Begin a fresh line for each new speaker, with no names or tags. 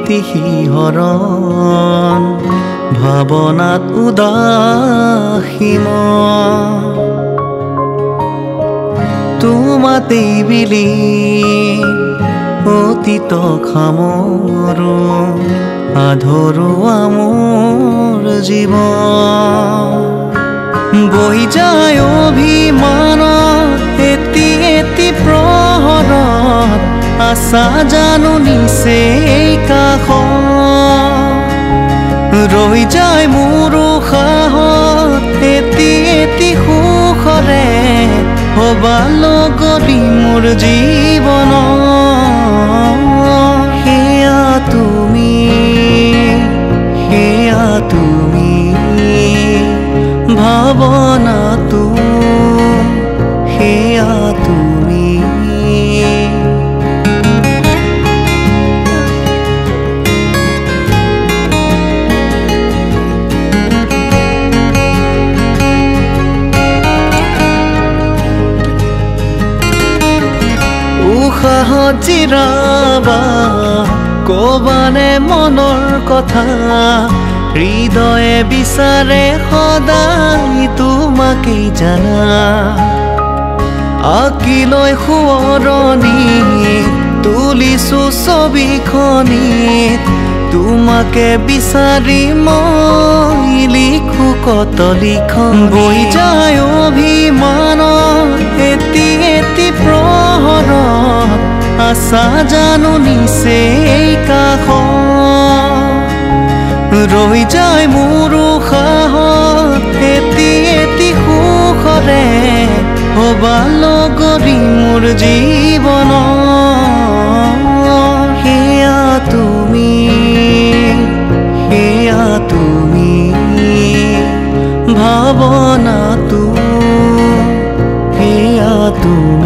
নীতি শিহৰণ ভাৱনাত উদাসীন তোমাতেই বিলীন অতীত খামৰো আধৰুৱা মোৰ জীৱন বহি যায় অভিমানত এটি এটি প্ৰহৰত আশা জানো নিছে কাষত ৰৈ যায় মোৰ উশাহত এটি এটি সুখৰে হবা লগৰী মোৰ জীৱন সেয়া তুমি ভাৱনাটো সেয়া তুমি উশাহত জিৰাবা কবানে মনৰ কথা হৃদয়ে বিচাৰে সদায় তোমাকেই জানা আঁকিলৈ সোঁৱৰণি তুলিছো ছবিখনিত তোমাকে বিচাৰি মই লিখো কত লিখন বৈ যায় অভিমানত এটি এটি প্ৰহৰত আশা জানো নিছে কাষত ৰৈ যায় মোৰ উশাহত এটি এটি সুখৰে হবা লগৰী মোৰ জীৱন সেয়া তুমি ভাৱনাটো সেয়া তুমি